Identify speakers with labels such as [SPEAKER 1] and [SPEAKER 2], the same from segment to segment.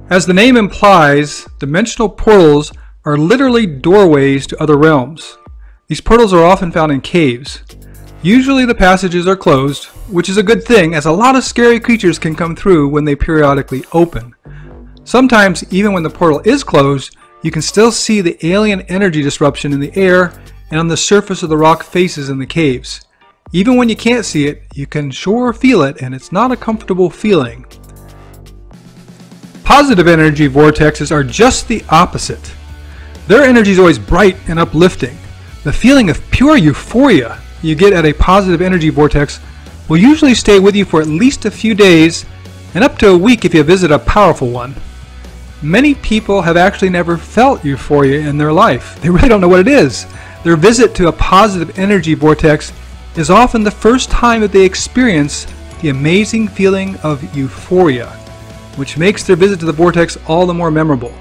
[SPEAKER 1] As the name implies, dimensional portals are literally doorways to other realms. These portals are often found in caves. Usually the passages are closed, which is a good thing as a lot of scary creatures can come through when they periodically open. Sometimes, even when the portal is closed, you can still see the alien energy disruption in the air and on the surface of the rock faces in the caves. Even when you can't see it, you can sure feel it, and it's not a comfortable feeling. Positive energy vortexes are just the opposite. Their energy is always bright and uplifting. The feeling of pure euphoria you get at a positive energy vortex will usually stay with you for at least a few days and up to a week if you visit a powerful one. Many people have actually never felt euphoria in their life. They really don't know what it is. Their visit to a positive energy vortex is often the first time that they experience the amazing feeling of euphoria, which makes their visit to the vortex all the more memorable.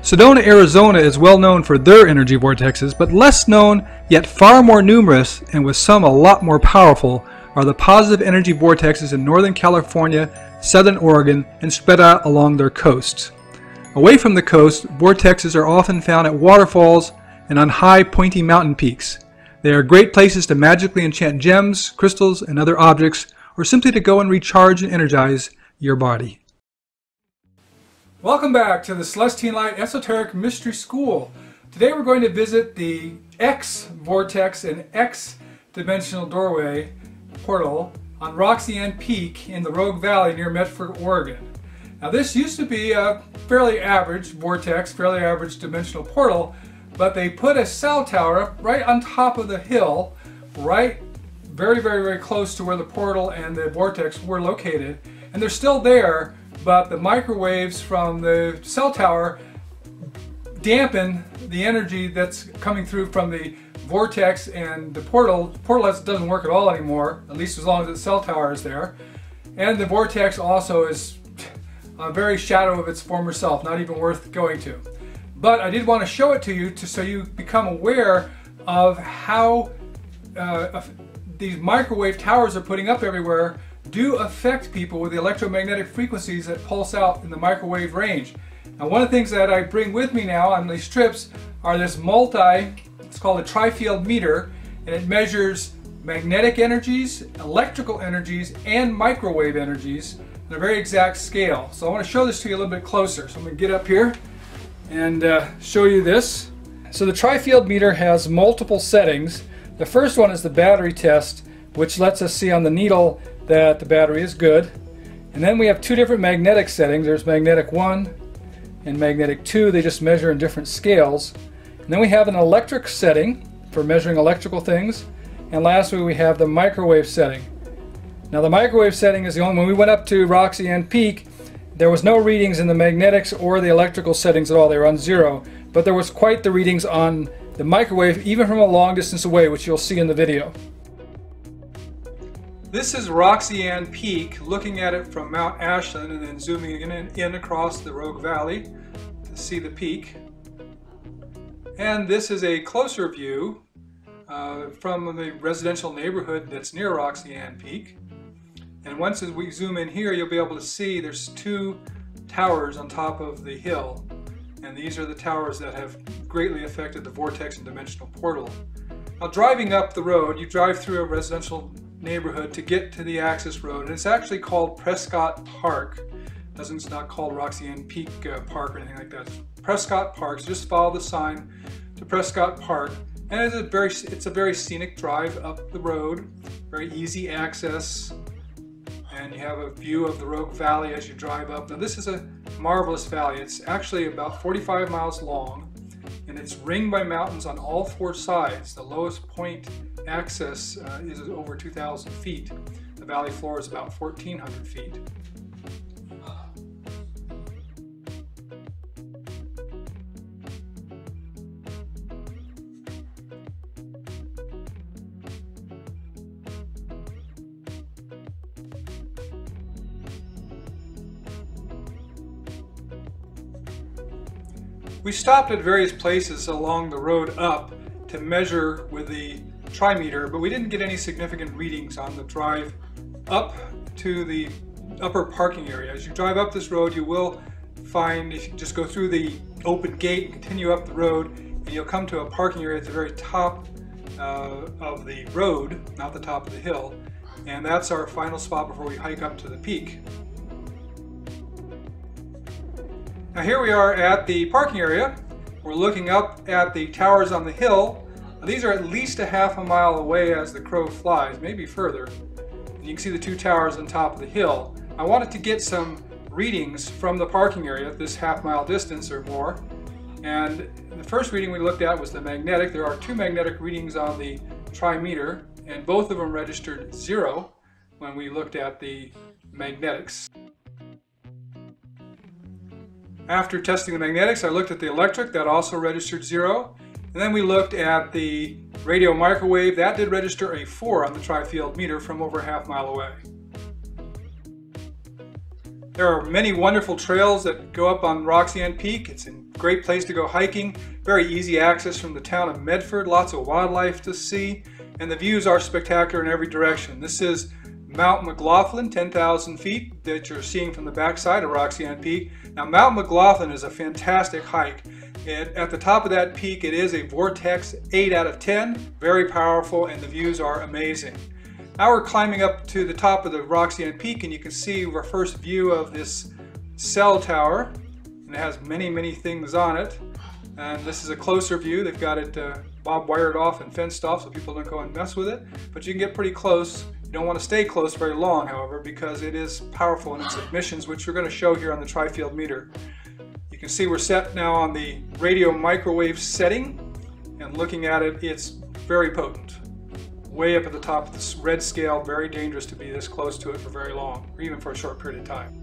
[SPEAKER 1] Sedona, Arizona is well known for their energy vortexes, but less known, yet far more numerous, and with some a lot more powerful, are the positive energy vortexes in Northern California, Southern Oregon, and spread out along their coasts. Away from the coast, vortexes are often found at waterfalls and on high, pointy mountain peaks. They are great places to magically enchant gems, crystals, and other objects, or simply to go and recharge and energize your body. Welcome back to the Celestine Light Esoteric Mystery School. Today we're going to visit the X Vortex and X Dimensional Doorway portal on Roxy Ann Peak in the Rogue Valley near Medford, Oregon. Now this used to be a fairly average vortex, fairly average dimensional portal, but they put a cell tower right on top of the hill, right very close to where the portal and the vortex were located, and they're still there. But the microwaves from the cell tower dampen the energy that's coming through from the vortex and the portal. The portal doesn't work at all anymore, at least as long as the cell tower is there. And the vortex also is a very shadow of its former self, not even worth going to. But I did want to show it to you so you become aware of how these microwave towers they're putting up everywhere do affect people with the electromagnetic frequencies that pulse out in the microwave range. Now one of the things that I bring with me now on these trips are this it's called a Trifield meter, and it measures magnetic energies, electrical energies, and microwave energies on a very exact scale. So I want to show this to you a little bit closer. So I'm going to get up here and show you this. So the Trifield meter has multiple settings. The first one is the battery test, which lets us see on the needle that the battery is good. And then we have two different magnetic settings. There's magnetic 1 and magnetic 2. They just measure in different scales. And then we have an electric setting for measuring electrical things. And lastly, we have the microwave setting. Now the microwave setting is the only one. When we went up to Roxy Ann Peak, there was no readings in the magnetics or the electrical settings at all. They were on 0. But there was quite the readings on the microwave, even from a long distance away, which you'll see in the video. This is Roxy Ann Peak, looking at it from Mount Ashland and then zooming in across the Rogue Valley to see the peak. And this is a closer view from the residential neighborhood that's near Roxy Ann Peak. And once we zoom in here, you'll be able to see there's two towers on top of the hill. And these are the towers that have greatly affected the vortex and dimensional portal. Now driving up the road, you drive through a residential neighborhood to get to the access road, and it's actually called Prescott Park. It's not called Roxy Ann Peak Park or anything like that. It's Prescott Park. So just follow the sign to Prescott Park, and it's a very scenic drive up the road, very easy access, and you have a view of the Rogue Valley as you drive up. Now this is a marvelous valley. It's actually about 45 miles long, and it's ringed by mountains on all four sides. The lowest point access is over 2,000 feet. The valley floor is about 1,400 feet. We stopped at various places along the road up to measure with the trimeter, but we didn't get any significant readings on the drive up to the upper parking area. As you drive up this road, you will find, if you just go through the open gate and continue up the road, and you'll come to a parking area at the very top of the road, not the top of the hill, and that's our final spot before we hike up to the peak. Now here we are at the parking area. We're looking up at the towers on the hill. Now, these are at least a half a mile away as the crow flies, maybe further. And you can see the two towers on top of the hill. I wanted to get some readings from the parking area at this half-mile distance or more. And the first reading we looked at was the magnetic. There are two magnetic readings on the trimeter, and both of them registered 0 when we looked at the magnetics. After testing the magnetics, I looked at the electric. That also registered 0. And then we looked at the radio microwave. That did register a 4 on the Trifield meter from over a half mile away. There are many wonderful trails that go up on Roxy Ann Peak. It's a great place to go hiking. Very easy access from the town of Medford. Lots of wildlife to see. And the views are spectacular in every direction. This is Mount McLaughlin, 10,000 feet that you're seeing from the backside of Roxy Ann Peak. Now Mount McLaughlin is a fantastic hike. At the top of that peak, it is a Vortex 8 out of 10, very powerful, and the views are amazing. Now we're climbing up to the top of the Roxy Ann Peak, and you can see our first view of this cell tower, and it has many things on it. And this is a closer view. They've got it bob wired off and fenced off so people don't go and mess with it, but you can get pretty close. You don't want to stay close very long, however, because it is powerful in its emissions, which we're going to show here on the Trifield meter. You can see we're set now on the radio microwave setting, and looking at it, it's very potent. Way up at the top of this red scale, very dangerous to be this close to it for very long, or even for a short period of time.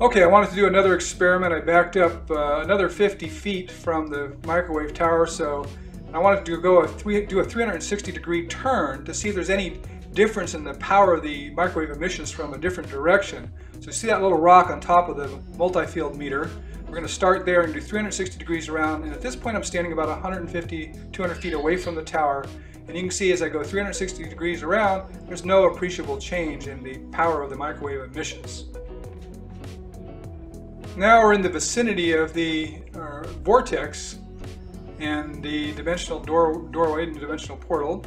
[SPEAKER 1] Okay, I wanted to do another experiment. I backed up another 50 feet from the microwave tower, so I wanted to do a 360-degree turn to see if there's any difference in the power of the microwave emissions from a different direction. So you see that little rock on top of the multi-field meter. We're going to start there and do 360 degrees around, and at this point I'm standing about 150, 200 feet away from the tower, and you can see as I go 360 degrees around, there's no appreciable change in the power of the microwave emissions. Now we're in the vicinity of the vortex and the dimensional doorway and dimensional portal.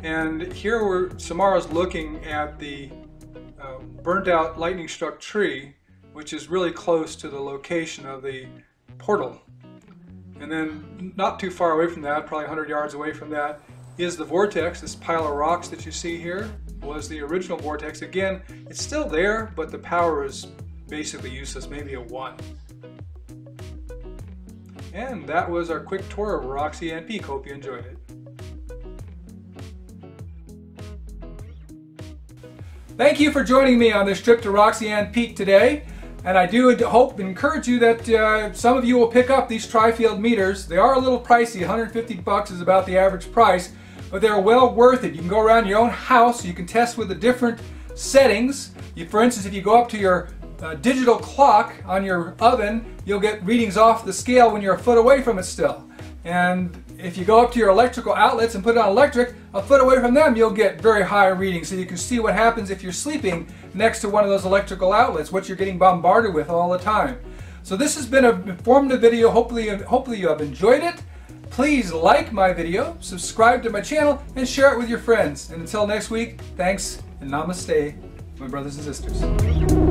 [SPEAKER 1] And here Samara's looking at the burnt out lightning struck tree, which is really close to the location of the portal. And then not too far away from that, probably 100 yards away from that, is the vortex. This pile of rocks that you see here was the original vortex. Again, it's still there, but the power is basically useless, maybe a 1. And that was our quick tour of Roxy Ann Peak. Hope you enjoyed it. Thank you for joining me on this trip to Roxy Ann Peak today. And I do hope and encourage you that some of you will pick up these Trifield meters. They are a little pricey. $150 is about the average price, but they're well worth it. You can go around your own house. You can test with the different settings. For instance, if you go up to your digital clock on your oven, you'll get readings off the scale when you're a foot away from it still. And if you go up to your electrical outlets and put it on electric, a foot away from them, you'll get very high readings. So you can see what happens if you're sleeping next to one of those electrical outlets, what you're getting bombarded with all the time. So this has been an informative video. Hopefully you have enjoyed it. Please like my video, subscribe to my channel, and share it with your friends. And until next week, thanks and namaste, my brothers and sisters.